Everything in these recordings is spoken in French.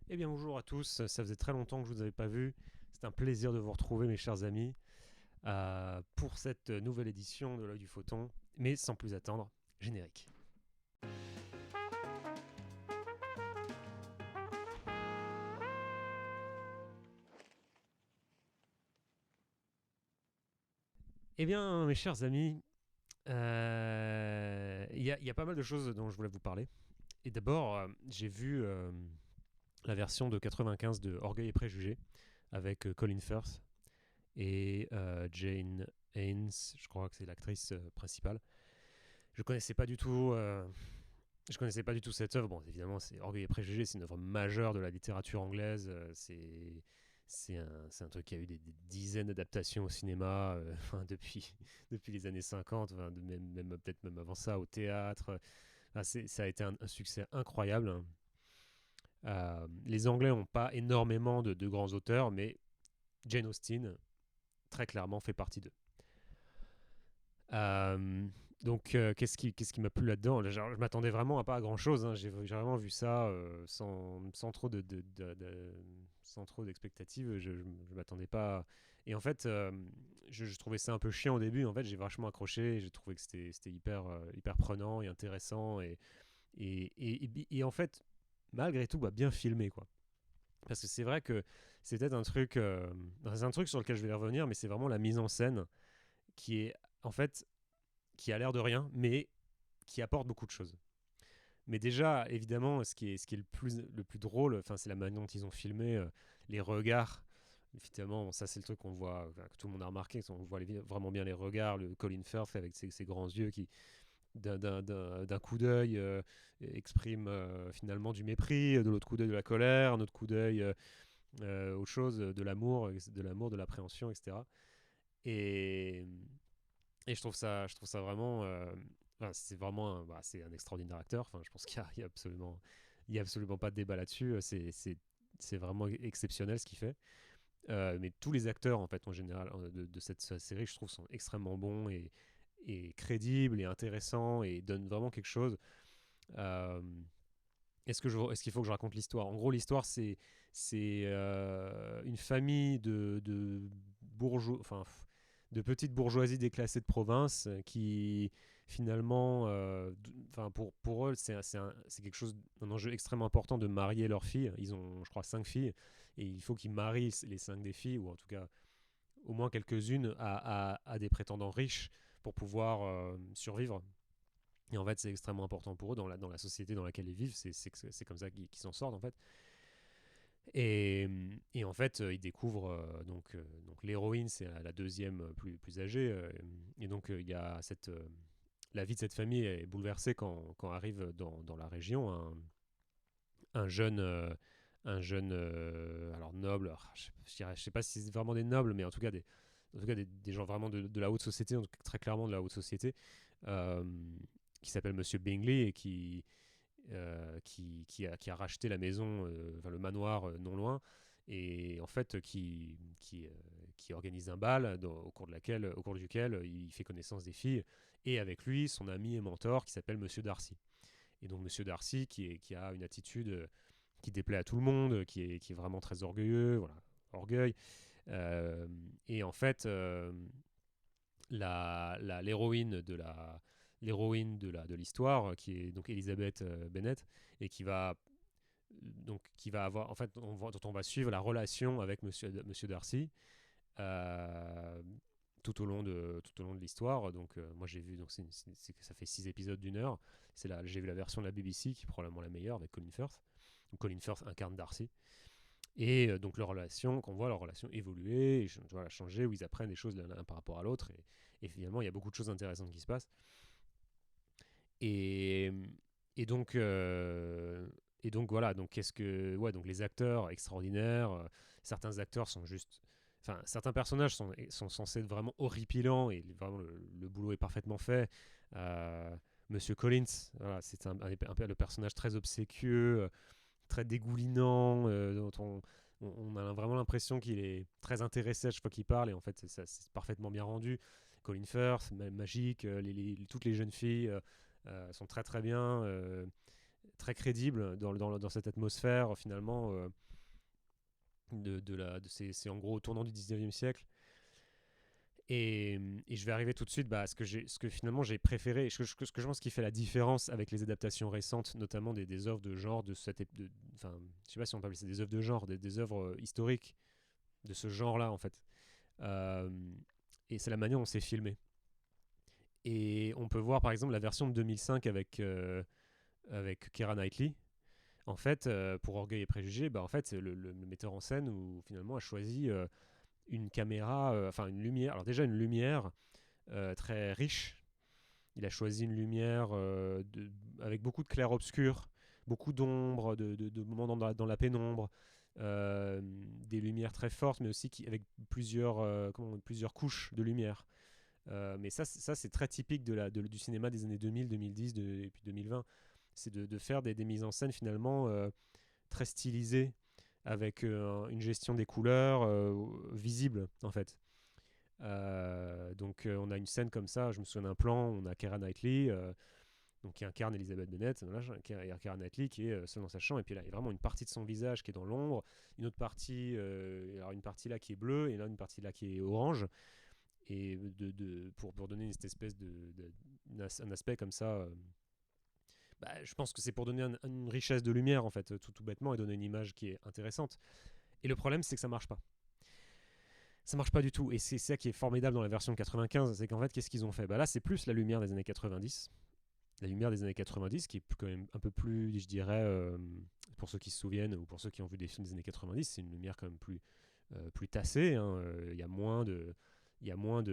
Eh bien bonjour à tous, ça faisait très longtemps que je ne vous avais pas vu. C'est un plaisir de vous retrouver mes chers amis pour cette nouvelle édition de l'œil du photon. Mais sans plus attendre, générique. Eh bien mes chers amis, il y a pas mal de choses dont je voulais vous parler. Et d'abord, j'ai vu la version de 95 de Orgueil et Préjugés avec Colin Firth et Jane Haynes, je crois que c'est l'actrice principale. Je connaissais pas du tout Je connaissais pas du tout cette œuvre. Bon, évidemment, c'est Orgueil et Préjugés, c'est une œuvre majeure de la littérature anglaise. C'est un truc qui a eu des dizaines d'adaptations au cinéma depuis les années 50, peut-être même avant ça, au théâtre. Ça a été un succès incroyable. Les Anglais n'ont pas énormément de grands auteurs, mais Jane Austen, très clairement, fait partie d'eux. Euh, qu'est-ce qui m'a plu là-dedans? Je m'attendais vraiment à pas à grand-chose, hein. J'ai vraiment vu ça sans trop sans trop d'expectatives. Je m'attendais pas. Et en fait, je trouvais ça un peu chiant au début. En fait, j'ai vachement accroché. J'ai trouvé que c'était hyper prenant et intéressant et en fait, malgré tout, bien filmé quoi. Parce que c'est vrai que c'est peut-être c'est un truc sur lequel je vais revenir, mais c'est vraiment la mise en scène qui est en fait qui a l'air de rien, mais qui apporte beaucoup de choses. Mais déjà, évidemment, ce qui est le plus drôle, c'est la manière dont ils ont filmé les regards. Évidemment, bon, ça c'est le truc qu'on voit, que tout le monde a remarqué, on voit vraiment bien les regards, le Colin Firth avec ses grands yeux qui, d'un coup d'œil, exprime finalement du mépris, de l'autre coup d'œil de la colère, un autre coup d'œil autre chose, de l'appréhension, etc. Et, et je trouve ça vraiment. C'est vraiment c'est un extraordinaire acteur. Enfin, je pense qu'il y a absolument pas de débat là-dessus. C'est vraiment exceptionnel ce qu'il fait. Mais tous les acteurs, en fait, en général, de cette série, je trouve, sont extrêmement bons et crédibles et intéressants et donnent vraiment quelque chose. Euh, est-ce qu'il faut que je raconte l'histoire? En gros, l'histoire, c'est une famille de bourgeois, de petites bourgeoisies déclassées de province qui finalement, pour eux, c'est quelque chose, un enjeu extrêmement important de marier leurs filles. Ils ont, je crois, 5 filles et il faut qu'ils marient les 5 des filles ou en tout cas au moins quelques-unes à des prétendants riches pour pouvoir survivre. Et en fait, c'est extrêmement important pour eux dans la société dans laquelle ils vivent. C'est comme ça qu'ils s'en sortent, en fait. Et en fait, ils découvrent donc l'héroïne, c'est la deuxième plus âgée. Et donc, il y a la vie de cette famille est bouleversée quand arrive dans la région un jeune, alors noble. Alors, je sais pas si c'est vraiment des nobles, mais en tout cas des gens vraiment de la haute société, donc très clairement de la haute société, euh, qui s'appelle Monsieur Bingley et qui a racheté la maison, le manoir non loin, et en fait qui organise un bal au cours duquel il fait connaissance des filles, et avec lui son ami et mentor qui s'appelle Monsieur Darcy. Et donc Monsieur Darcy qui a une attitude qui déplaît à tout le monde, qui est vraiment très orgueilleux, voilà, orgueil. Et en fait, l'héroïne de l'histoire, qui est donc Elizabeth Bennet, et qui va avoir, en fait, dont on va suivre la relation avec Monsieur Darcy euh, tout au long de l'histoire. Donc, moi, j'ai vu, donc ça fait 6 épisodes d'1 heure. J'ai vu la version de la BBC, qui est probablement la meilleure, avec Colin Firth. Donc, Colin Firth incarne Darcy. Et donc qu'on voit leur relation évoluer, et, voilà, changer, où ils apprennent des choses l'un par rapport à l'autre. Et finalement, il y a beaucoup de choses intéressantes qui se passent. Et, et donc, euh, et donc voilà, donc ouais, donc les acteurs extraordinaires, certains acteurs sont juste, certains personnages sont censés être vraiment horripilants et vraiment le boulot est parfaitement fait. Monsieur Collins, voilà, c'est un peu le personnage très obséquieux, très dégoulinant, dont on a vraiment l'impression qu'il est très intéressé à chaque fois qu'il parle, et en fait c'est parfaitement bien rendu. Colin Firth, magique, toutes les jeunes filles sont très très bien, très crédible dans cette atmosphère finalement. C'est en gros au tournant du 19e siècle. Et je vais arriver tout de suite à ce que finalement j'ai préféré, ce que je pense qui fait la différence avec les adaptations récentes, notamment des œuvres de genre, enfin, je sais pas si on peut appeler ça des œuvres de genre, des œuvres historiques de ce genre-là en fait. Euh, et c'est la manière dont c'est filmé. Et on peut voir par exemple la version de 2005 avec Keira Knightley. En fait, pour Orgueil et Préjugés, en fait, le metteur en scène où finalement a choisi une caméra, enfin une lumière. Alors déjà une lumière très riche. Il a choisi une lumière avec beaucoup de clair-obscur, beaucoup d'ombre, de moments dans la pénombre, des lumières très fortes, mais aussi avec plusieurs couches de lumière. Mais ça c'est très typique du cinéma des années 2000, 2010 et puis 2020. C'est de faire des mises en scène finalement très stylisées, avec une gestion des couleurs visible en fait. Donc on a une scène comme ça, je me souviens d'un plan, on a Keira Knightley donc qui incarne Elizabeth Bennet, Keira Knightley qui est seule dans sa chambre, et puis là il y a vraiment une partie de son visage qui est dans l'ombre, une autre partie, alors une partie là qui est bleue, et là une partie là qui est orange, et pour donner cette espèce un aspect comme ça. Je pense que c'est pour donner une richesse de lumière en fait, tout bêtement, et donner une image qui est intéressante. Et le problème c'est que ça marche pas. Ça marche pas du tout, et c'est ça qui est formidable dans la version 95, c'est qu'en fait qu'est-ce qu'ils ont fait ? Là c'est plus la lumière des années 90, la lumière des années 90 qui est quand même un peu plus, je dirais, pour ceux qui se souviennent ou pour ceux qui ont vu des films des années 90, c'est une lumière quand même plus tassée, hein. Il y a moins il y a moins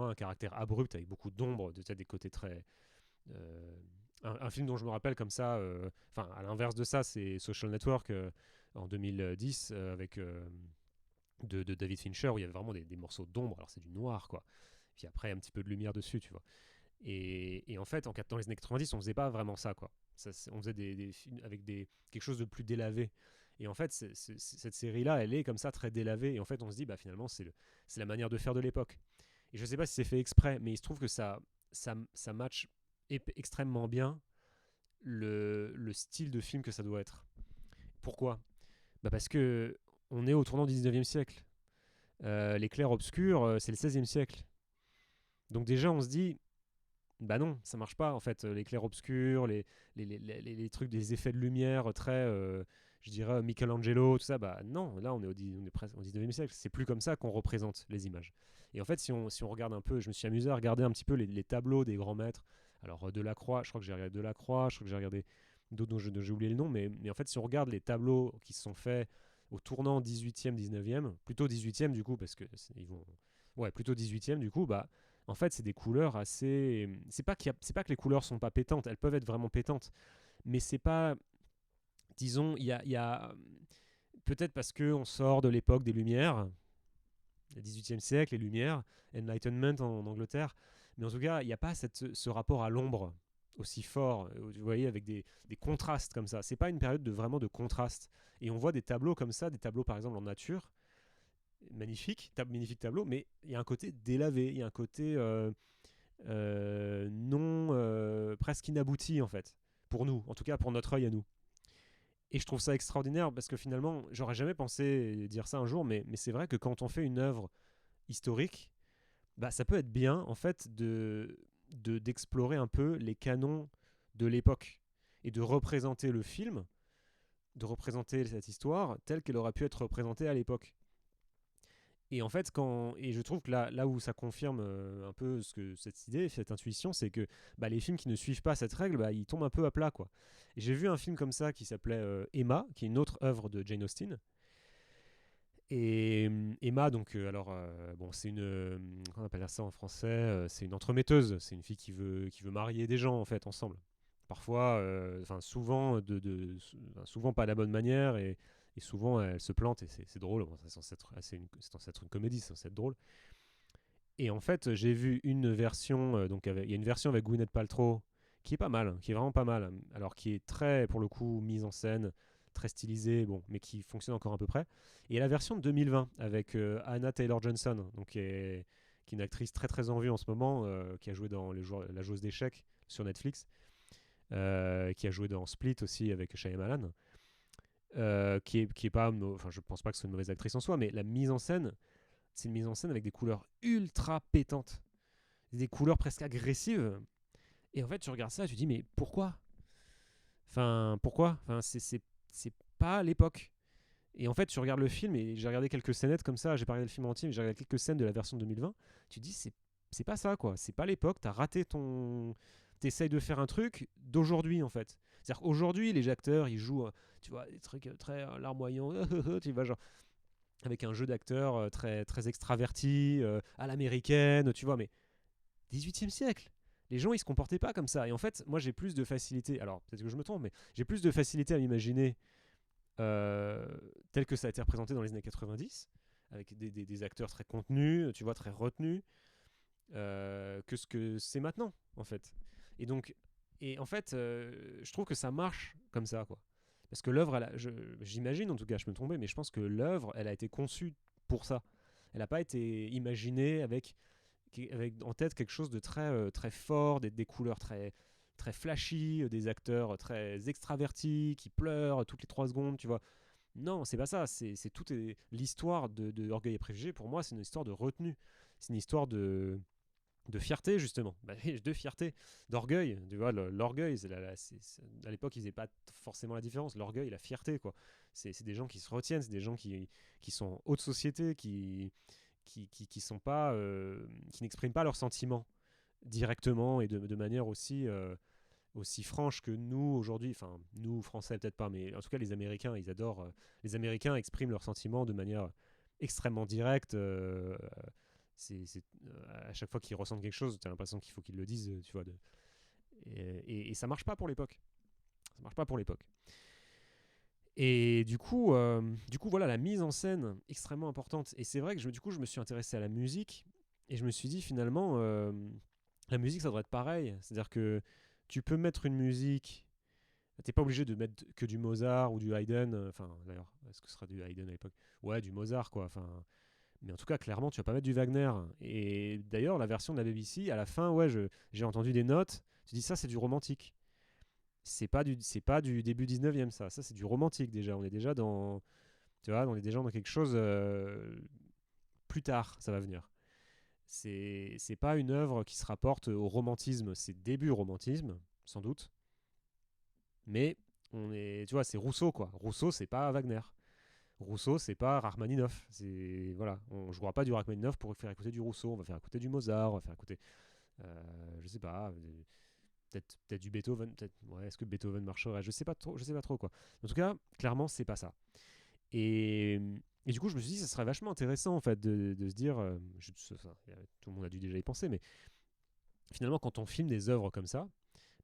un caractère abrupt avec beaucoup d'ombre, des côtés très un film dont je me rappelle comme ça, enfin à l'inverse de ça, c'est Social Network en 2010 avec de David Fincher, où il y avait vraiment des morceaux d'ombre, alors c'est du noir quoi, puis après un petit peu de lumière dessus, tu vois. Et en fait, dans les années 90, on faisait pas vraiment ça quoi. On faisait des films avec quelque chose de plus délavé. Et en fait, cette série-là, elle est comme ça très délavée. Et en fait, on se dit, finalement, c'est la manière de faire de l'époque. Et je sais pas si c'est fait exprès, mais il se trouve que ça match extrêmement bien le style de film que ça doit être. Pourquoi ? Parce que on est au tournant du 19e siècle. Les clairs-obscurs, c'est le 16e siècle. Donc déjà, on se dit, non, ça marche pas en fait. Les clairs-obscurs, les trucs, des effets de lumière très, je dirais, Michelangelo, tout ça, non, là on est presque au 19e siècle. C'est plus comme ça qu'on représente les images. Et en fait, si on regarde un peu, je me suis amusé à regarder un petit peu les tableaux des grands maîtres. Alors Delacroix, je crois que j'ai regardé Delacroix, je crois que j'ai regardé d'autres dont j'ai oublié le nom, mais en fait, si on regarde les tableaux qui se sont faits au tournant 18e, 19e, plutôt 18e du coup, parce que ils vont. Ouais, plutôt 18e du coup, en fait, c'est des couleurs assez. C'est pas que les couleurs sont pas pétantes, elles peuvent être vraiment pétantes, mais c'est pas. Disons, il y a peut-être parce qu'on sort de l'époque des Lumières, le 18e siècle, les Lumières, Enlightenment en Angleterre, mais en tout cas, il n'y a pas ce rapport à l'ombre aussi fort, vous voyez, avec des contrastes comme ça. C'est pas une période vraiment de contraste. Et on voit des tableaux comme ça, des tableaux par exemple en nature, magnifique tableau, mais il y a un côté délavé, il y a un côté non presque inabouti en fait, pour nous, en tout cas pour notre œil à nous. Et je trouve ça extraordinaire parce que finalement, j'aurais jamais pensé dire ça un jour, mais c'est vrai que quand on fait une œuvre historique, ça peut être bien en fait d'explorer un peu les canons de l'époque et de représenter le film, de représenter cette histoire telle qu'elle aurait pu être représentée à l'époque. Et en fait, je trouve que là où ça confirme un peu cette idée, cette intuition, c'est que les films qui ne suivent pas cette règle, ils tombent un peu à plat, quoi. Et j'ai vu un film comme ça qui s'appelait Emma, qui est une autre œuvre de Jane Austen. Et Emma, donc, bon, c'est comment on appelle ça en français c'est une entremetteuse. C'est une fille qui veut marier des gens, en fait, ensemble. Parfois, souvent, souvent pas de la bonne manière, et souvent elle se plante, et c'est drôle. Bon, c'est censé être une comédie, c'est censé être drôle. Et en fait, j'ai vu une version, il y a une version avec Gwyneth Paltrow qui est pas mal, qui est vraiment pas mal, alors qui est très, pour le coup, mise en scène, très stylisée, bon, mais qui fonctionne encore à peu près. Et la version de 2020 avec Anna Taylor-Johnson, donc qui est une actrice très très en vue en ce moment, qui a joué dans La joueuse d'échecs sur Netflix. qui a joué dans Split aussi avec Shyamalan, qui est pas, enfin je pense pas que ce soit une mauvaise actrice en soi, mais la mise en scène, c'est une mise en scène avec des couleurs ultra pétantes, des couleurs presque agressives. Et en fait, tu regardes ça et tu dis, mais pourquoi? Enfin, pourquoi? Enfin, c'est pas l'époque. Et en fait, tu regardes le film, et j'ai regardé quelques scénettes comme ça, j'ai pas regardé le film entier, mais j'ai regardé quelques scènes de la version de 2020. Tu te dis, c'est pas ça, quoi. C'est pas l'époque, t'as raté ton. T'essayes de faire un truc d'aujourd'hui, en fait. C'est-à-dire qu'aujourd'hui, les acteurs, ils jouent, tu vois, des trucs très larmoyants, tu vois, genre, avec un jeu d'acteurs très, très extraverti, à l'américaine, tu vois, mais 18e siècle. Les gens, ils se comportaient pas comme ça. Et en fait, moi, j'ai plus de facilité. Alors, peut-être que je me trompe, mais j'ai plus de facilité à m'imaginer euh, tel que ça a été représenté dans les années 90, avec des acteurs très contenus, tu vois, très retenus, que ce que c'est maintenant, en fait. Et donc, et en fait, je trouve que ça marche comme ça, quoi. Parce que l'œuvre, j'imagine, en tout cas, je me trompais, mais je pense que l'œuvre, elle a été conçue pour ça. Elle n'a pas été imaginée avec en tête quelque chose de très, très fort, des couleurs très, très flashy, des acteurs très extravertis qui pleurent toutes les 3 secondes, tu vois. Non, c'est pas ça. C'est tout l'histoire de Orgueil et Préjugés. Pour moi, c'est une histoire de retenue. C'est une histoire de fierté, justement. Bah, de fierté, d'orgueil. Tu vois, l'orgueil, à l'époque, ils faisaient pas forcément la différence. L'orgueil, la fierté, quoi. C'est des gens qui se retiennent, c'est des gens qui sont en haute société, qui sont pas, qui n'expriment pas leurs sentiments directement et de manière aussi franche que nous aujourd'hui, enfin nous Français peut-être pas, mais en tout cas les Américains, ils adorent. Les Américains expriment leurs sentiments de manière extrêmement directe. À chaque fois qu'ils ressentent quelque chose, tu as l'impression qu'il faut qu'ils le disent, tu vois. Et ça marche pas pour l'époque. Ça marche pas pour l'époque. Et du coup, voilà, la mise en scène extrêmement importante. Et c'est vrai que du coup, je me suis intéressé à la musique et je me suis dit finalement, la musique, ça devrait être pareil. C'est-à-dire que tu peux mettre une musique. T'es pas obligé de mettre que du Mozart ou du Haydn. Enfin, d'ailleurs, est-ce que ce sera du Haydn à l'époque? Ouais, du Mozart, quoi. Enfin, mais en tout cas, clairement, tu vas pas mettre du Wagner. Et d'ailleurs, la version de la BBC, à la fin, ouais, j'ai entendu des notes. Tu dis ça, c'est du romantique. C'est pas du début 19e, ça. Ça, c'est du romantique déjà. On est déjà dans, tu vois, on est déjà dans quelque chose plus tard, ça va venir. C'est pas une œuvre qui se rapporte au romantisme. C'est début romantisme, sans doute. Mais tu vois, c'est Rousseau, quoi. Rousseau, c'est pas Wagner. Rousseau, c'est pas Rachmaninoff. Voilà, on jouera pas du Rachmaninoff pour faire écouter du Rousseau. On va faire écouter du Mozart, on va faire écouter, je sais pas, peut-être du Beethoven. Ouais, est-ce que Beethoven marcherait? Je sais pas trop quoi. En tout cas, clairement, c'est pas ça. Et, et du coup, je me suis dit, ça serait vachement intéressant en fait de se dire, tout le monde a dû déjà y penser, mais finalement, quand on filme des œuvres comme ça,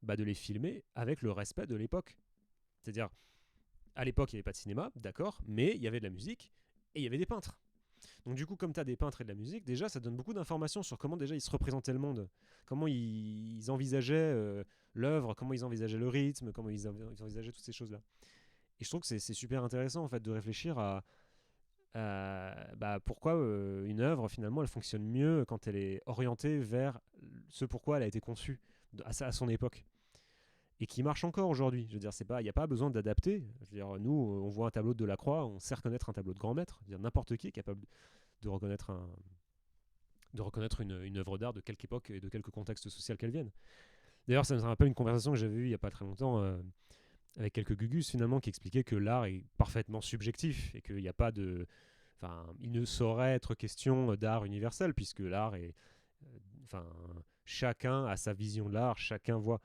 bah, de les filmer avec le respect de l'époque. C'est-à-dire, à l'époque, il n'y avait pas de cinéma, d'accord, mais il y avait de la musique et il y avait des peintres. Donc du coup, comme tu as des peintres et de la musique, déjà, ça donne beaucoup d'informations sur comment déjà ils se représentaient le monde, comment ils envisageaient l'œuvre, comment ils envisageaient le rythme, comment ils envisageaient toutes ces choses-là. Et je trouve que c'est super intéressant en fait de réfléchir à pourquoi une œuvre finalement elle fonctionne mieux quand elle est orientée vers ce pourquoi elle a été conçue à son époque et qui marche encore aujourd'hui. Je veux dire, il n'y a pas besoin d'adapter. Je veux dire, nous, on voit un tableau de Delacroix, on sait reconnaître un tableau de grand maître. Je veux dire, n'importe qui est capable de reconnaître une œuvre d'art de quelque époque et de quelque contexte social qu'elle vienne. D'ailleurs, ça me rappelle une conversation que j'avais eue il n'y a pas très longtemps avec quelques gugus finalement qui expliquaient que l'art est parfaitement subjectif et qu'il n'y a pas de, enfin, il ne saurait être question d'art universel puisque l'art est, enfin, chacun a sa vision de l'art, chacun voit.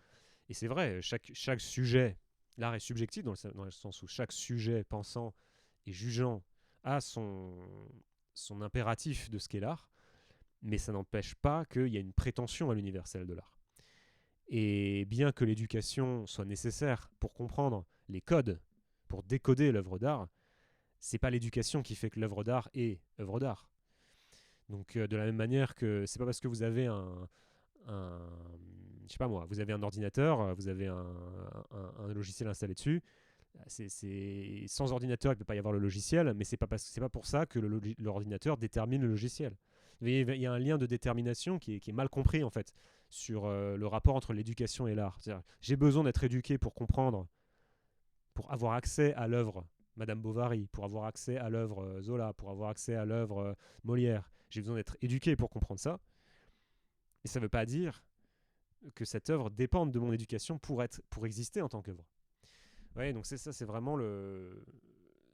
Et c'est vrai, chaque sujet, l'art est subjectif dans le sens où chaque sujet pensant et jugeant a son impératif de ce qu'est l'art, mais ça n'empêche pas qu'il y a une prétention à l'universel de l'art. Et bien que l'éducation soit nécessaire pour comprendre les codes, pour décoder l'œuvre d'art, c'est pas l'éducation qui fait que l'œuvre d'art est œuvre d'art. Donc de la même manière que c'est pas parce que vous avez un je sais pas moi, vous avez un ordinateur, vous avez un logiciel installé dessus. Sans ordinateur, il ne peut pas y avoir le logiciel, mais c'est pas pour ça que l'ordinateur détermine le logiciel. Il y a un lien de détermination qui est mal compris en fait sur le rapport entre l'éducation et l'art. C'est-à-dire, j'ai besoin d'être éduqué pour comprendre, pour avoir accès à l'œuvre Madame Bovary, pour avoir accès à l'œuvre Zola, pour avoir accès à l'œuvre Molière. J'ai besoin d'être éduqué pour comprendre ça. Et ça ne veut pas dire que cette œuvre dépende de mon éducation pour exister en tant qu'œuvre. Ouais, donc c'est ça, c'est vraiment le.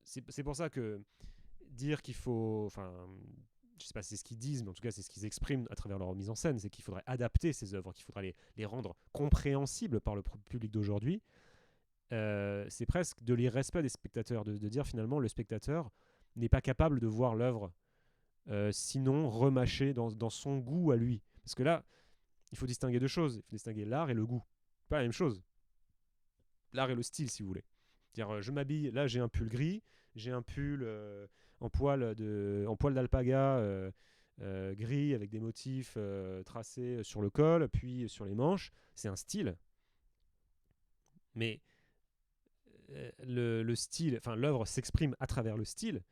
C'est pour ça que dire qu'il faut. Enfin, je sais pas si c'est ce qu'ils disent, mais en tout cas, c'est ce qu'ils expriment à travers leur mise en scène, c'est qu'il faudrait adapter ces œuvres, qu'il faudrait les rendre compréhensibles par le public d'aujourd'hui. C'est presque de l'irrespect des spectateurs, de dire finalement le spectateur n'est pas capable de voir l'œuvre sinon remâchée dans son goût à lui. Parce que là, il faut distinguer deux choses. Il faut distinguer l'art et le goût. Pas la même chose. L'art et le style, si vous voulez. C'est-à-dire, je m'habille, là j'ai un pull gris, j'ai un pull en poil d'alpaga gris avec des motifs tracés sur le col, puis sur les manches. C'est un style. Mais le style, enfin l'œuvre s'exprime à travers le style,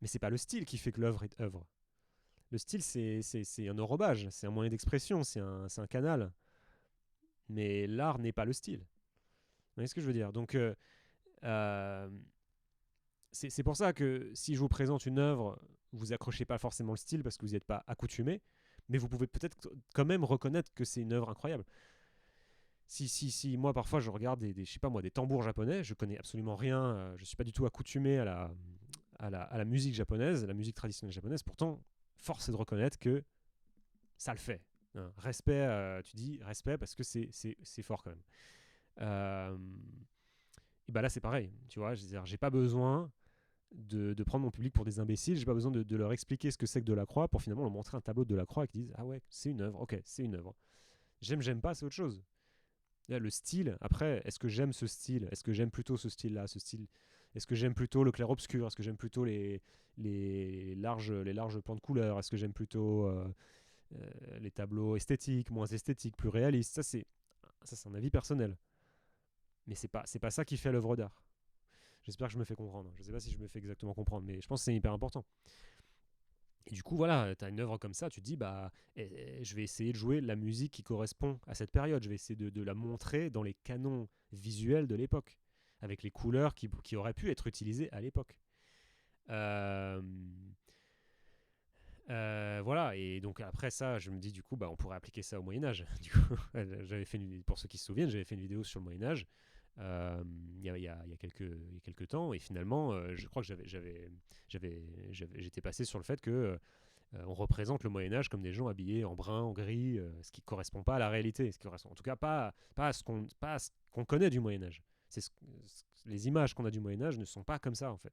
mais c'est pas le style qui fait que l'œuvre est œuvre. Le style, c'est un enrobage, c'est un moyen d'expression, c'est un canal. Mais l'art n'est pas le style. Vous voyez ce que je veux dire? Donc, euh, c'est pour ça que si je vous présente une œuvre, vous accrochez pas forcément le style parce que vous n'y êtes pas accoutumé, mais vous pouvez peut-être quand même reconnaître que c'est une œuvre incroyable. Si moi parfois je regarde je sais pas moi, des tambours japonais, je connais absolument rien, je suis pas du tout accoutumé à la musique japonaise, la musique traditionnelle japonaise, pourtant, force est de reconnaître que ça le fait. Hein. Respect, tu dis respect parce que c'est fort quand même. Euh, et bah là c'est pareil, tu vois, j'ai pas besoin de prendre mon public pour des imbéciles, j'ai pas besoin de leur expliquer ce que c'est que Delacroix pour finalement leur montrer un tableau de Delacroix et qu'ils disent ah ouais, c'est une œuvre, ok, c'est une œuvre. J'aime pas, c'est autre chose. Là, le style, après, est-ce que j'aime ce style? Est-ce que j'aime plutôt ce style-là, ce style? Est-ce que j'aime plutôt le clair-obscur? Est-ce que j'aime plutôt les larges plans de couleurs? Est-ce que j'aime plutôt les tableaux esthétiques, moins esthétiques, plus réalistes? Ça, c'est un avis personnel. Mais c'est pas ça qui fait l'œuvre d'art. J'espère que je me fais comprendre. Je sais pas si je me fais exactement comprendre, mais je pense que c'est hyper important. Et du coup, voilà, tu as une œuvre comme ça, tu te dis, bah, je vais essayer de jouer la musique qui correspond à cette période. Je vais essayer de la montrer dans les canons visuels de l'époque, avec les couleurs qui auraient pu être utilisées à l'époque. Euh, voilà, et donc après ça, je me dis, du coup, bah, on pourrait appliquer ça au Moyen-Âge. Du coup, pour ceux qui se souviennent, j'avais fait une vidéo sur le Moyen-Âge il y a quelques temps, et finalement, je crois que j'étais passé sur le fait que on représente le Moyen Âge comme des gens habillés en brun, en gris, ce qui ne correspond pas à la réalité, en tout cas pas à ce qu'on connaît du Moyen Âge. Les images qu'on a du Moyen Âge ne sont pas comme ça en fait.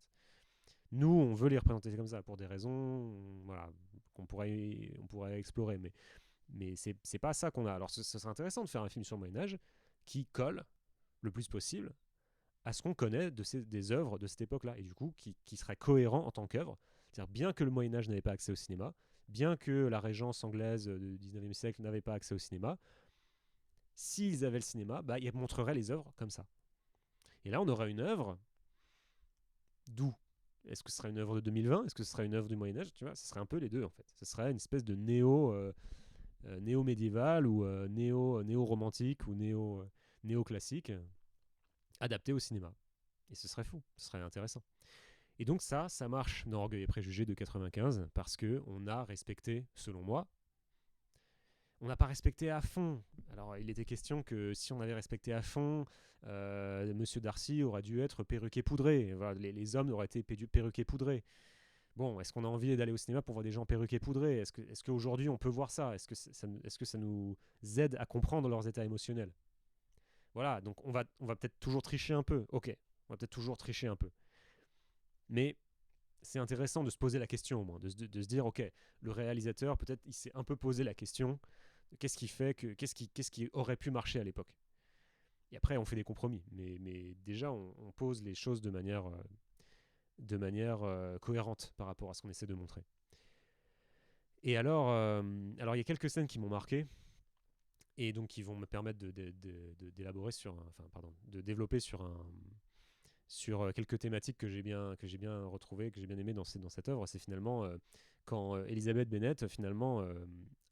Nous, on veut les représenter comme ça pour des raisons, voilà, on pourrait explorer, mais c'est pas ça qu'on a. Alors, ce serait intéressant de faire un film sur le Moyen Âge qui colle le plus possible à ce qu'on connaît des œuvres de cette époque-là, et du coup qui serait cohérent en tant qu'œuvre. C'est-à-dire, bien que le Moyen-Âge n'avait pas accès au cinéma, bien que la Régence anglaise du 19e siècle n'avait pas accès au cinéma, s'ils avaient le cinéma, bah, ils montreraient les œuvres comme ça. Et là, on aurait une œuvre d'où? Est-ce que ce serait une œuvre de 2020? Est-ce que ce serait une œuvre du Moyen-Âge? Tu vois, ce serait un peu les deux, en fait. Ce serait une espèce de néo-médiéval ou néo-romantique ou néo-classique adapté au cinéma. Et ce serait fou, ce serait intéressant. Et donc ça marche dans Orgueil et Préjugés de 95 parce qu'on a respecté, selon moi, on n'a pas respecté à fond. Alors il était question que si on avait respecté à fond, Monsieur Darcy aurait dû être perruqué poudré. Voilà, les hommes auraient été perruqués poudrés. Bon, est-ce qu'on a envie d'aller au cinéma pour voir des gens perruqués poudrés? Est-ce qu'aujourd'hui on peut voir ça? Est-ce que ça nous aide à comprendre leurs états émotionnels? Voilà, donc on va peut-être toujours tricher un peu. Ok, on va peut-être toujours tricher un peu. Mais c'est intéressant de se poser la question au moins, de se dire, ok, le réalisateur, peut-être, il s'est un peu posé la question, qu'est-ce qui aurait pu marcher à l'époque? Et après, on fait des compromis. Mais déjà, on pose les choses de manière cohérente par rapport à ce qu'on essaie de montrer. Et alors il y a quelques scènes qui m'ont marqué, et donc qui vont me permettre d'élaborer sur de développer sur sur quelques thématiques que j'ai bien retrouvées, que j'ai bien aimées dans cette œuvre. C'est finalement quand Elizabeth Bennet finalement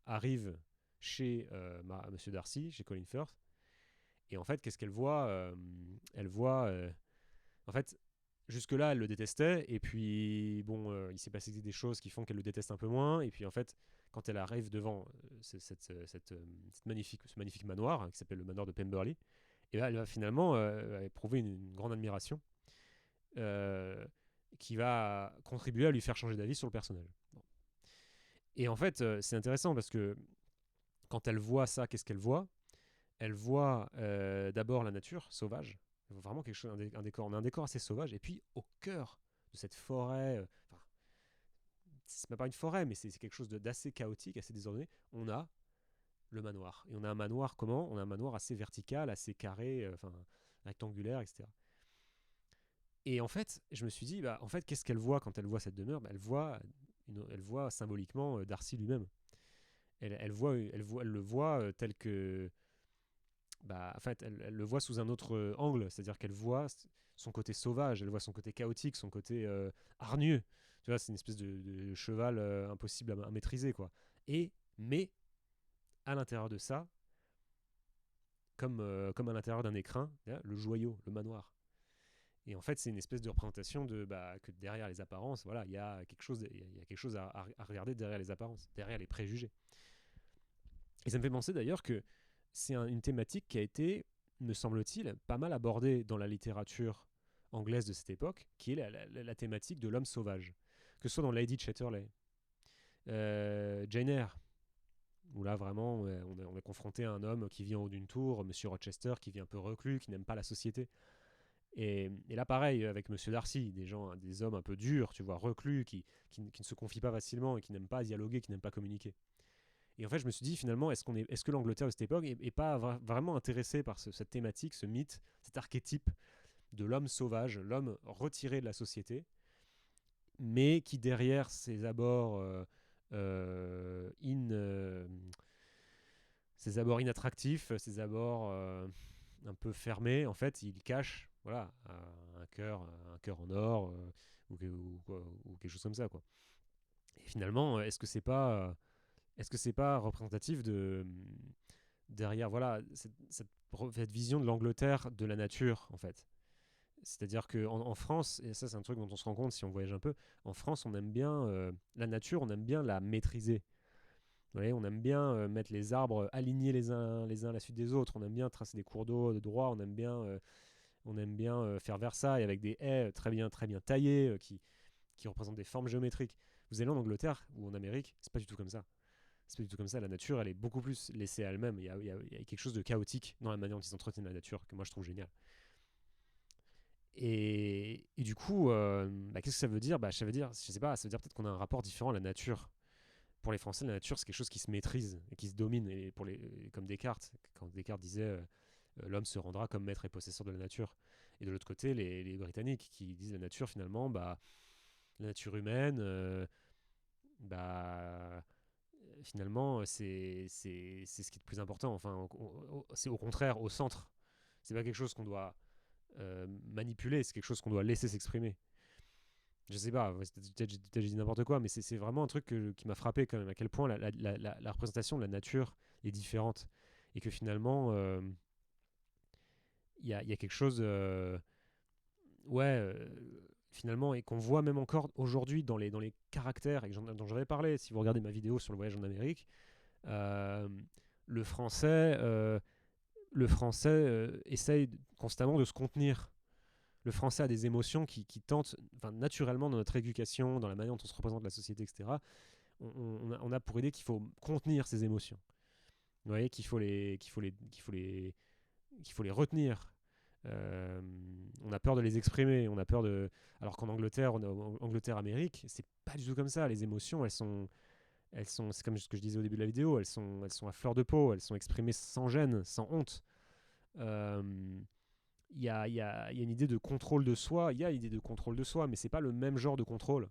arrive chez Monsieur Darcy, chez Colin Firth, et en fait, qu'est-ce qu'elle voit Elle voit, en fait, jusque-là, elle le détestait, et puis bon, il s'est passé des choses qui font qu'elle le déteste un peu moins, et puis en fait, quand elle arrive devant ce magnifique manoir qui s'appelle le manoir de Pemberley, et là, elle va finalement éprouver une grande admiration euh, qui va contribuer à lui faire changer d'avis sur le personnage. Bon. Et en fait, c'est intéressant parce que quand elle voit ça, qu'est-ce qu'elle voit? Elle voit d'abord la nature sauvage, vraiment quelque chose, un décor, on a un décor assez sauvage, et puis au cœur de cette forêt, c'est même pas une forêt, mais c'est quelque chose d'assez chaotique, assez désordonné, on a le manoir. Et on a un manoir comment? On a un manoir assez vertical, assez carré, rectangulaire, etc. Et en fait, je me suis dit, bah, en fait, qu'est-ce qu'elle voit quand elle voit cette demeure? Bah, elle voit symboliquement Darcy lui-même. Elle le voit tel que, bah, en fait, elle le voit sous un autre angle, c'est-à-dire qu'elle voit son côté sauvage, elle voit son côté chaotique, son côté hargneux. Tu vois, c'est une espèce de cheval impossible à maîtriser, quoi. Mais à l'intérieur de ça, comme à l'intérieur d'un écrin, le joyau, le manoir. Et en fait, c'est une espèce de représentation de que derrière les apparences, voilà, il y a quelque chose à regarder derrière les apparences, derrière les préjugés. Et ça me fait penser d'ailleurs que c'est une thématique qui a été, me semble-t-il, pas mal abordée dans la littérature anglaise de cette époque, qui est la thématique de l'homme sauvage. Que ce soit dans Lady Chatterley, Jane Eyre, où là vraiment on est confronté à un homme qui vit en haut d'une tour, Monsieur Rochester, qui vit un peu reclus, qui n'aime pas la société. Et là, pareil, avec Monsieur Darcy, des hommes un peu durs, tu vois, reclus, qui ne se confient pas facilement et qui n'aiment pas dialoguer, qui n'aiment pas communiquer. Et en fait, je me suis dit, finalement, est-ce que l'Angleterre de cette époque est pas vraiment intéressée par cette thématique, ce mythe, cet archétype de l'homme sauvage, l'homme retiré de la société, mais qui, derrière ses abords, ses abords inattractifs, ses abords un peu fermé, en fait, il cache voilà, un cœur en or ou quelque chose comme ça. Quoi. Et finalement, est-ce que c'est pas représentatif de derrière voilà cette vision de l'Angleterre de la nature en fait. C'est-à-dire qu'en France, et ça c'est un truc dont on se rend compte si on voyage un peu, en France on aime bien la nature, on aime bien la maîtriser. Vous voyez, on aime bien mettre les arbres alignés les uns à la suite des autres, on aime bien tracer des cours d'eau de droit, on aime bien faire Versailles avec des haies très bien taillées qui représentent des formes géométriques. Vous allez en Angleterre ou en Amérique, c'est pas du tout comme ça. C'est pas du tout comme ça. La nature, elle est beaucoup plus laissée à elle-même. Il y a quelque chose de chaotique dans la manière dont ils entretiennent la nature que moi je trouve génial. Et du coup, qu'est-ce que ça veut dire? Ça veut dire, je sais pas, ça veut dire peut-être qu'on a un rapport différent à la nature. Pour les Français, la nature, c'est quelque chose qui se maîtrise et qui se domine. Et comme Descartes, quand Descartes disait l'homme se rendra comme maître et possesseur de la nature. Et de l'autre côté, les Britanniques qui disent la nature, finalement, la nature humaine, finalement, c'est ce qui est le plus important. Enfin, c'est au contraire au centre. C'est pas quelque chose qu'on doit manipuler, c'est quelque chose qu'on doit laisser s'exprimer. Je sais pas, peut-être j'ai dit n'importe quoi, mais c'est vraiment un truc qui m'a frappé quand même, à quel point la représentation de la nature est différente. Et que finalement, il y a quelque chose, ouais, finalement, et qu'on voit même encore aujourd'hui dans les caractères, et dont j'avais parlé, si vous regardez ma vidéo sur le voyage en Amérique, euh, le français, euh, essaye constamment de se contenir. Le français a des émotions qui tentent, enfin, naturellement dans notre éducation, dans la manière dont on se représente la société, etc. On a pour idée qu'il faut contenir ces émotions. Vous voyez, qu'il faut les retenir. On a peur de les exprimer, on a peur de. Alors qu'en Angleterre, Angleterre-Amérique, c'est pas du tout comme ça. Les émotions, c'est comme ce que je disais au début de la vidéo, elles sont à fleur de peau, elles sont exprimées sans gêne, sans honte. Euh, il y a une idée de contrôle de soi, il y a l'idée de contrôle de soi, mais c'est pas le même genre de contrôle.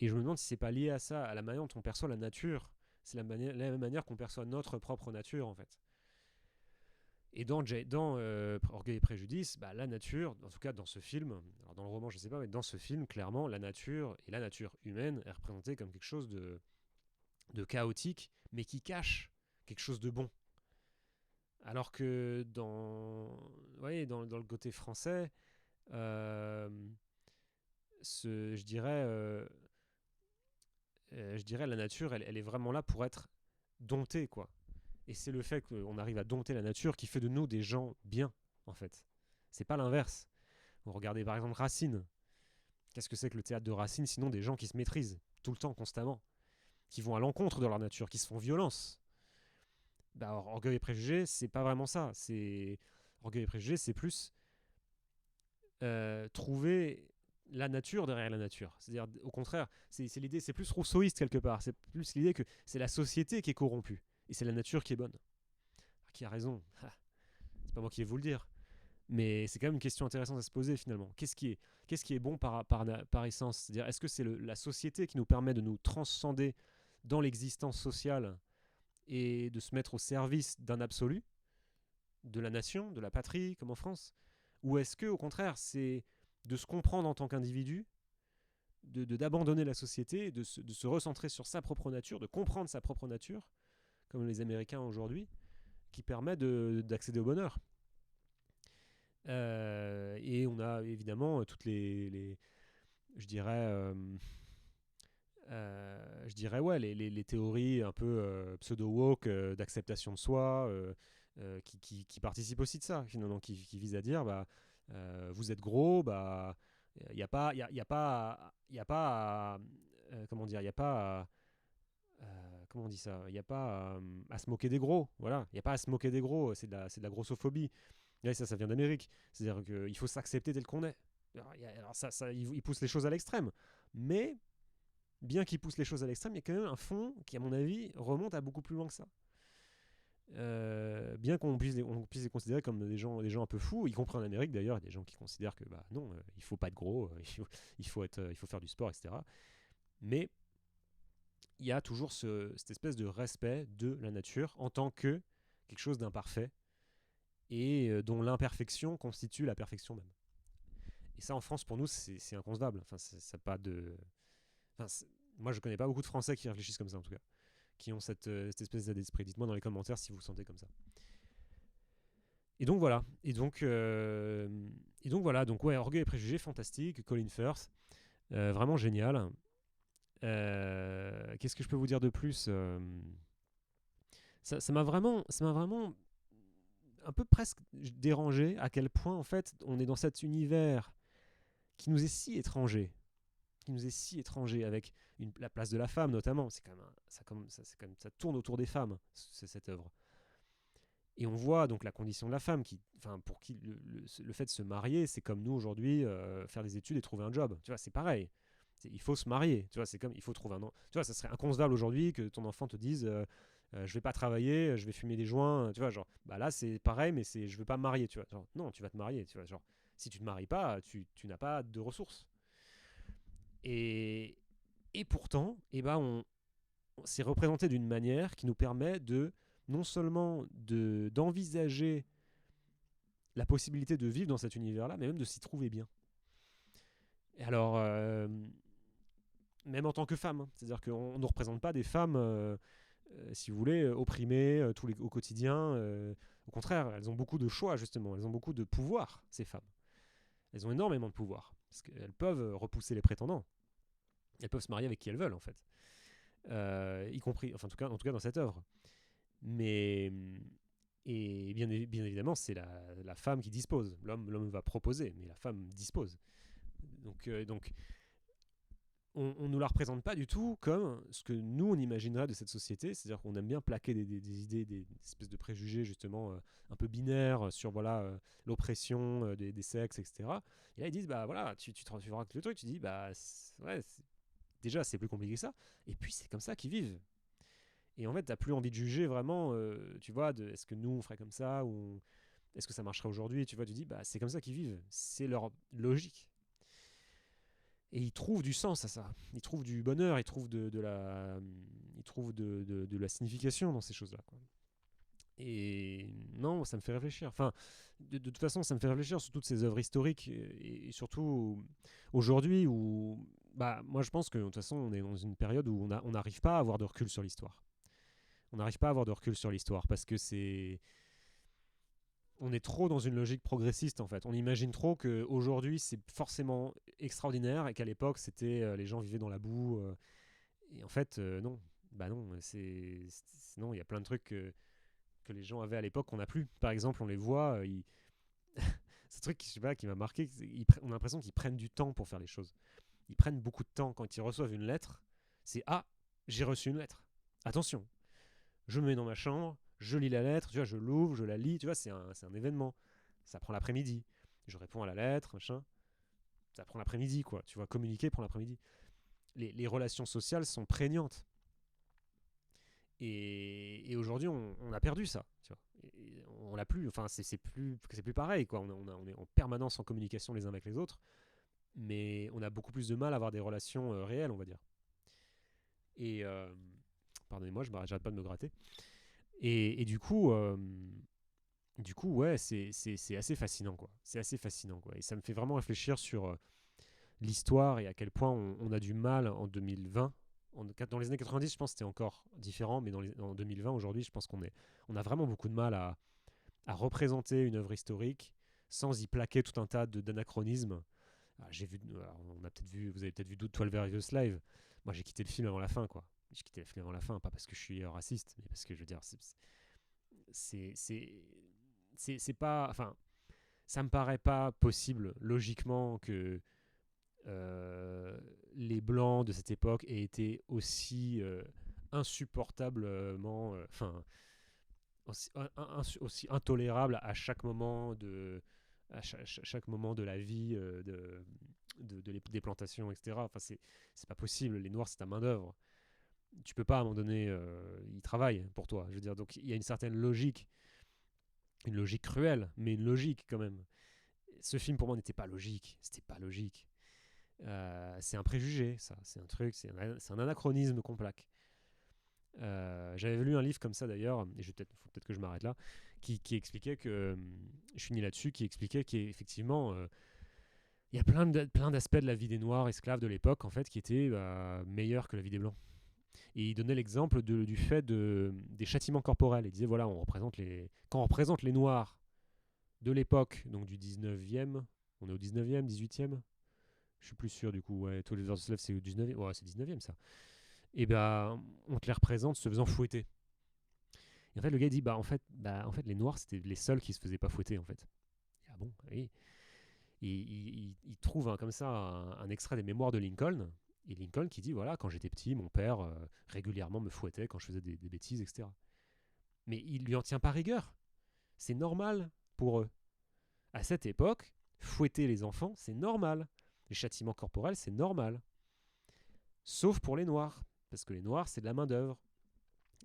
Et je me demande si c'est pas lié à ça, à la manière dont on perçoit la nature. C'est la même manière qu'on perçoit notre propre nature, en fait. Et dans Orgueil et Préjudice, bah, la nature, en tout cas dans ce film, alors dans le roman je sais pas, mais dans ce film, clairement, la nature et la nature humaine est représentée comme quelque chose de chaotique, mais qui cache quelque chose de bon. Alors que dans le côté français, euh, je dirais, la nature, elle est vraiment là pour être domptée, quoi. Et c'est le fait qu'on arrive à dompter la nature qui fait de nous des gens bien, en fait. C'est pas l'inverse. Regardez par exemple Racine. Qu'est-ce que c'est que le théâtre de Racine sinon des gens qui se maîtrisent tout le temps, constamment, qui vont à l'encontre de leur nature, qui se font violence. Bah, Orgueil et Préjugés, c'est pas vraiment ça. Orgueil et Préjugés, c'est plus trouver la nature derrière la nature. C'est-à-dire, au contraire, c'est l'idée, c'est plus rousseauiste quelque part. C'est plus l'idée que c'est la société qui est corrompue et c'est la nature qui est bonne. Qui a raison? C'est pas moi qui vais vous le dire. Mais c'est quand même une question intéressante à se poser finalement. Qu'est-ce qui est bon par essence? C'est-à-dire, est-ce que c'est la société qui nous permet de nous transcender dans l'existence sociale et de se mettre au service d'un absolu, de la nation, de la patrie, comme en France? Ou est-ce que, au contraire, c'est de se comprendre en tant qu'individu, d'abandonner la société, de se recentrer sur sa propre nature, de comprendre sa propre nature, comme les Américains aujourd'hui, qui permet d'accéder au bonheur? Et on a évidemment toutes je dirais, ouais, les théories un peu pseudo-woke d'acceptation de soi, qui participent aussi de ça, finalement, qui visent à dire, bah, vous êtes gros, bah, il n'y a pas, y a pas, y a pas comment dire, il n'y a pas comment on dit ça? Il n'y a pas à se moquer des gros. Voilà, il n'y a pas à se moquer des gros. C'est de la grossophobie. Et ça vient d'Amérique. C'est-à-dire qu'il faut s'accepter tel qu'on est. Alors il pousse les choses à l'extrême. Mais bien qu'il pousse les choses à l'extrême, il y a quand même un fond qui, à mon avis, remonte à beaucoup plus loin que ça. Bien on puisse les considérer comme des gens un peu fous, y compris en Amérique d'ailleurs, il y a des gens qui considèrent que bah, non, il faut pas être gros, il faut faire du sport, etc. Mais il y a toujours cette espèce de respect de la nature en tant que quelque chose d'imparfait et dont l'imperfection constitue la perfection même. Et ça, en France, pour nous, c'est inconcevable. Enfin, ça pas de. Enfin, moi, je connais pas beaucoup de Français qui réfléchissent comme ça, en tout cas, qui ont cette espèce d'esprit. Dites-moi dans les commentaires si vous vous sentez comme ça. Et donc voilà. Et donc voilà. Donc ouais, Orgueil et Préjugés, fantastique. Colin Firth, vraiment génial. Qu'est-ce que je peux vous dire de plus? Ça m'a vraiment un peu presque dérangé à quel point en fait on est dans cet univers qui nous est si étranger, avec la place de la femme notamment. C'est quand même ça tourne autour des femmes, cette œuvre. Et on voit donc la condition de la femme, pour qui le fait de se marier, c'est comme nous aujourd'hui, faire des études et trouver un job. Tu vois, c'est pareil. Il faut se marier. Tu vois, c'est comme il faut trouver un. Tu vois, ça serait inconcevable aujourd'hui que ton enfant te dise, je vais pas travailler, je vais fumer des joints. Tu vois, genre, bah là c'est pareil, mais je veux pas me marier. Tu vois, genre, non, tu vas te marier. Tu vois, genre, si tu te maries pas, tu n'as pas de ressources. Et et pourtant, c'est représenté d'une manière qui nous permet de non seulement d'envisager la possibilité de vivre dans cet univers-là, mais même de s'y trouver bien. Et alors, même en tant que femme, hein, c'est-à-dire qu'on ne représente pas des femmes, si vous voulez, opprimées au quotidien. Au contraire, elles ont beaucoup de choix, justement. Elles ont beaucoup de pouvoir, ces femmes. Elles ont énormément de pouvoir, parce qu'elles peuvent repousser les prétendants. Elles peuvent se marier avec qui elles veulent, en fait. Y compris, enfin, en tout cas dans cette œuvre. Mais et bien évidemment, c'est la femme qui dispose. L'homme va proposer, mais la femme dispose. Donc on ne nous la représente pas du tout comme ce que nous, on imaginerait de cette société. C'est-à-dire qu'on aime bien plaquer des idées, des espèces de préjugés, justement, un peu binaires sur l'oppression des sexes, etc. Et là, ils disent, bah voilà, tu racontes le truc, tu dis, bah ouais, déjà, c'est plus compliqué que ça. Et puis, c'est comme ça qu'ils vivent. Et en fait, t'as plus envie de juger vraiment, tu vois, est-ce que nous on ferait comme ça ou est-ce que ça marcherait aujourd'hui. Tu vois, tu dis, bah c'est comme ça qu'ils vivent, c'est leur logique. Et ils trouvent du sens à ça, ils trouvent du bonheur, ils trouvent de la signification dans ces choses-là, quoi. Et non, ça me fait réfléchir. Enfin, de toute façon, ça me fait réfléchir sur toutes ces œuvres historiques et surtout aujourd'hui où, bah, moi je pense que de toute façon, on est dans une période où on n'arrive pas à avoir de recul sur l'histoire. On n'arrive pas à avoir de recul sur l'histoire parce que on est trop dans une logique progressiste en fait. On imagine trop qu'aujourd'hui c'est forcément extraordinaire et qu'à l'époque c'était les gens vivaient dans la boue. Et en fait, non. Bah non, non, il y a plein de trucs que les gens avaient à l'époque qu'on n'a plus. Par exemple, on les voit, ce truc je sais pas, qui m'a marqué, on a l'impression qu'ils prennent du temps pour faire les choses. Ils prennent beaucoup de temps quand ils reçoivent une lettre. C'est ah, j'ai reçu une lettre. Attention, je me mets dans ma chambre, je lis la lettre, tu vois, je l'ouvre, je la lis, tu vois, c'est un événement. Ça prend l'après-midi. Je réponds à la lettre, machin. Ça prend l'après-midi, quoi. Tu vois, communiquer prend l'après-midi. Les relations sociales sont prégnantes. Et aujourd'hui, on a perdu ça. Tu vois. Et on l'a plus. Enfin, c'est plus pareil, quoi. On est en permanence en communication les uns avec les autres, mais on a beaucoup plus de mal à avoir des relations réelles, on va dire. Et pardonnez-moi, j'arrête pas de me gratter. Et du coup, ouais, c'est assez fascinant, quoi. C'est assez fascinant, quoi. Et ça me fait vraiment réfléchir sur l'histoire et à quel point on a du mal en 2020. Dans les années 90, je pense que c'était encore différent, mais en 2020, aujourd'hui, je pense on a vraiment beaucoup de mal à représenter une œuvre historique sans y plaquer tout un tas d'anachronismes. On a peut-être vu, vous avez peut-être vu 12 Various Live. Moi, j'ai quitté le film avant la fin, quoi. J'ai quitté le film avant la fin, pas parce que je suis raciste, mais parce que je veux dire, c'est, c'est, c'est pas, enfin, ça me paraît pas possible logiquement que les blancs de cette époque aient été aussi insupportablement, aussi intolérables à chaque moment chaque moment de la vie des plantations, etc. Enfin, c'est pas possible. Les Noirs, c'est ta main d'œuvre. Tu peux pas à un moment donné, ils travaillent pour toi. Je veux dire, donc il y a une logique cruelle, mais une logique quand même. Ce film pour moi n'était pas logique. C'était pas logique. C'est un préjugé, ça. C'est un truc, c'est un anachronisme complet. J'avais lu un livre comme ça d'ailleurs, et faut peut-être que je m'arrête là, qui expliquait que, je finis là-dessus, qui expliquait qu'effectivement, il y a plein d'aspects de la vie des Noirs esclaves de l'époque en fait qui étaient meilleurs que la vie des Blancs. Et il donnait l'exemple du fait des châtiments corporels. Il disait voilà, quand on représente les Noirs de l'époque, donc du 19e, on est au 19e, 18e, je suis plus sûr du coup, ouais, tous les heures de slave c'est au 19e, ouais, c'est 19e ça. Et ben, on te les représente se faisant fouetter. Et en fait, le gars dit en fait, les Noirs c'était les seuls qui se faisaient pas fouetter en fait. Ah bon, oui. Et il trouve comme ça un extrait des mémoires de Lincoln. Et Lincoln qui dit voilà, quand j'étais petit, mon père régulièrement me fouettait quand je faisais des bêtises, etc. Mais il lui en tient pas rigueur. C'est normal pour eux. À cette époque, fouetter les enfants, c'est normal. Les châtiments corporels, c'est normal. Sauf pour les Noirs. Parce que les Noirs, c'est de la main-d'œuvre.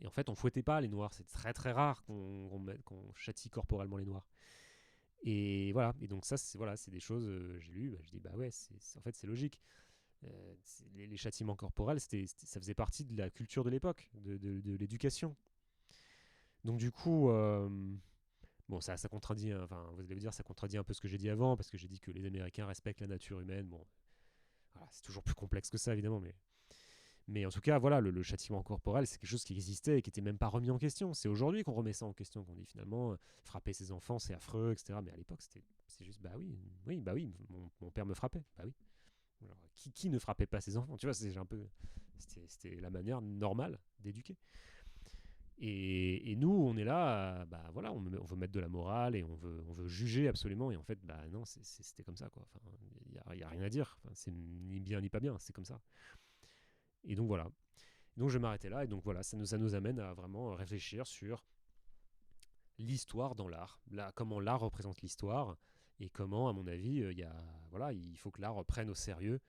Et en fait, on fouettait pas les Noirs. C'est très très rare qu'on châtie corporellement les Noirs. Et voilà. Et donc, ça, c'est des choses, j'ai lu, je dis, bah ouais, en fait, c'est logique. Les châtiments corporels, ça faisait partie de la culture de l'époque, de l'éducation. Donc, du coup, bon, ça contredit, enfin, vous allez me dire, ça contredit un peu ce que j'ai dit avant, parce que j'ai dit que les Américains respectent la nature humaine. Bon, voilà, c'est toujours plus complexe que ça, évidemment, mais en tout cas, voilà, le châtiment corporel, c'est quelque chose qui existait et qui n'était même pas remis en question. C'est aujourd'hui qu'on remet ça en question, qu'on dit finalement, frapper ses enfants, c'est affreux, etc. Mais à l'époque, c'est juste, bah oui, oui, bah oui, mon père me frappait, bah oui. Alors, qui ne frappait pas ses enfants? Tu vois, c'était la manière normale d'éduquer. Et nous, on est là, bah voilà, on veut mettre de la morale et on veut juger absolument. Et en fait, bah non, c'était comme ça, quoi. Enfin, y a rien à dire. Enfin, c'est ni bien ni pas bien, c'est comme ça. Et donc voilà. Donc je vais m'arrêter là. Et donc voilà, ça nous amène à vraiment réfléchir sur l'histoire dans l'art, comment l'art représente l'histoire et comment, à mon avis, il faut que l'art prenne au sérieux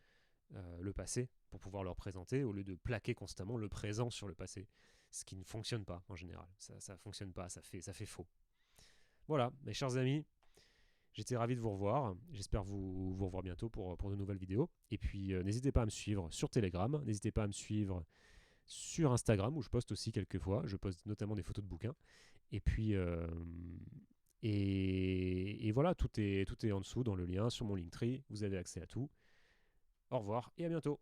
le passé pour pouvoir le représenter au lieu de plaquer constamment le présent sur le passé, ce qui ne fonctionne pas en général. Ça fonctionne pas, ça fait faux. Voilà, mes chers amis, j'étais ravi de vous revoir. J'espère vous revoir bientôt pour de nouvelles vidéos. Et puis n'hésitez pas à me suivre sur Telegram, n'hésitez pas à me suivre sur Instagram où je poste aussi quelques fois. Je poste notamment des photos de bouquins. Et puis, et voilà, tout est en dessous dans le lien sur mon Linktree. Vous avez accès à tout. Au revoir et à bientôt.